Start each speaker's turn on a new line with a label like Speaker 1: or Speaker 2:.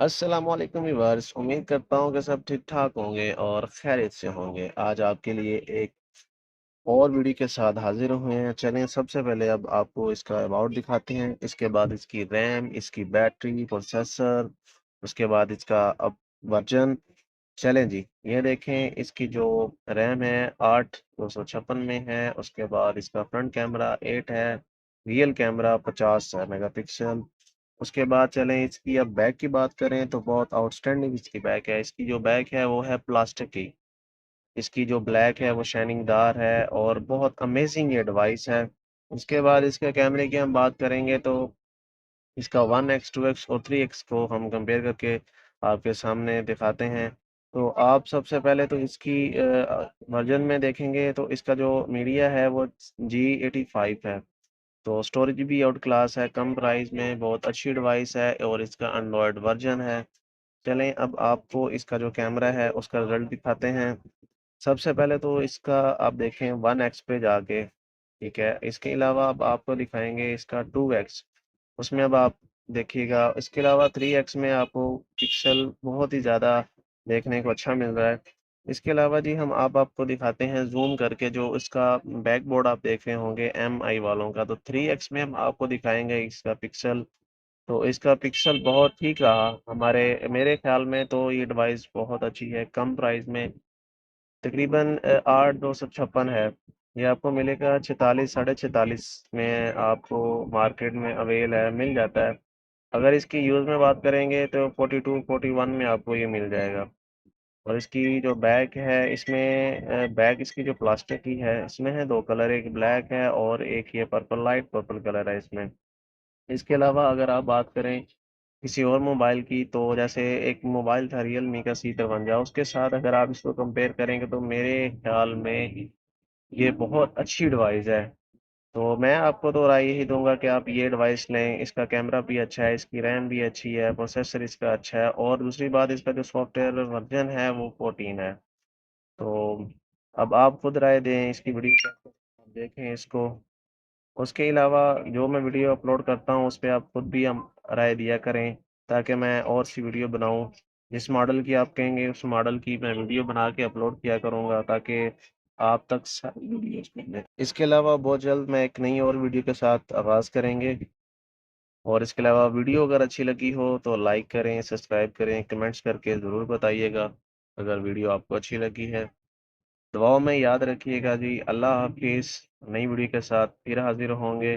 Speaker 1: अस्सलामुअलैकुम व्यूअर्स, उम्मीद करता हूँ कि सब ठीक-ठाक होंगे और खैरियत से होंगे। आज आपके लिए एक और वीडियो के साथ हाज़िर हुए हैं। चलें सबसे पहले अब आपको इसका अबाउट दिखाते हैं, इसके बाद इसकी रैम, इसकी बैटरी, प्रोसेसर, उसके बाद इसका अब वर्ज़न। चलें जी, ये देखें इसकी जो रैम है 8 256 में है, उसके बाद इसका फ्रंट कैमरा 8 है, रियल कैमरा 50 मेगापिक्सल। उसके बाद चलें इसकी अब बैक की बात करें तो बहुत आउटस्टैंडिंग इसकी बैक है। इसकी जो बैक है वो है प्लास्टिक की। इसकी जो ब्लैक है वो शाइनिंगदार है और बहुत अमेज़िंग ये डिवाइस है। उसके बाद इसके कैमरे की हम बात करेंगे तो इसका 1x, 2x और 3x को हम कंपेयर करके आपके सामने दिखाते हैं। तो आप सबसे पहले तो इसकी वर्ज़न में देखेंगे तो इसका जो मीडिया है वो G85 है। तो स्टोरेज भी आउट क्लास है, कम प्राइस में बहुत अच्छी डिवाइस है और इसका एंड्रॉयड वर्ज़न है। चलें अब आपको इसका जो कैमरा है उसका रिज़ल्ट दिखाते हैं। सबसे पहले तो इसका आप देखें 1x पे जाके, ठीक है? इसके अलावा अब आपको दिखाएँगे इसका 2x। उसमें अब आप देखिएगा, इसके अलावा 3x में आपको पिक्सल बहुत ही ज़्यादा देखने को अच्छा मिल रहा है। इसके अलावा जी हम आप आपको दिखाते हैं ज़ूम करके जो इसका बैकबोर्ड आप देख रहे होंगे एमआई वालों का, तो 3x में हम आपको दिखाएँगे इसका पिक्सल। तो इसका पिक्सल बहुत ठीक रहा मेरे ख़्याल में तो ये डिवाइस बहुत अच्छी है, कम प्राइस में तकरीबन 8,256 है। ये आपको मिलेगा 46 साढ़े 46 में आपको मार्केट में मिल जाता है। अगर इसकी यूज़ में बात करेंगे तो 42, 41 में आपको ये मिल जाएगा। और इसकी जो बैक है इसमें बैक इसकी जो प्लास्टिक की है इसमें है 2 कलर, एक ब्लैक है और एक ये पर्पल लाइट पर्पल कलर है इसमें। इसके अलावा अगर आप बात करें किसी और मोबाइल की तो जैसे एक मोबाइल था रियलमी का C53 उसके साथ अगर आप इसको कंपेयर करेंगे तो मेरे ख़्याल में ये बहुत अच्छी डिवाइस है। तो मैं आपको तो राय यही दूँगा कि आप ये डिवाइस लें, इसका कैमरा भी अच्छा है, इसकी रैम भी अच्छी है, प्रोसेसर इसका अच्छा है और दूसरी बात इसका जो सॉफ्टवेयर वर्ज़न है वो 14 है। तो अब आप खुद राय दें इसकी वीडियो आप देखें इसको। उसके अलावा जो मैं वीडियो अपलोड करता हूँ, उसपे आप खुद भी राय दिया करें, ताकि मैं और सी वीडियो बनाऊँ। जिस मॉडल की आप कहेंगे, उस मॉडल की मैं वीडियो बना के अपलोड किया करूँगा, ताकि आप तक सारी वीडियोज़ पहुँचे। इसके अलावा बहुत जल्द मैं एक नई और वीडियो के साथ आगाज़ करेंगे और इसके अलावा वीडियो अगर अच्छी लगी हो, तो लाइक करें, सब्सक्राइब करें, कमेंट्स करके ज़रूर बताइएगा, अगर वीडियो आपको अच्छी लगी है। दुआओं में याद रखिएगा जी। अल्लाह हाफ़िज़। नई वीडियो के साथ फिर हाज़िर होंगे।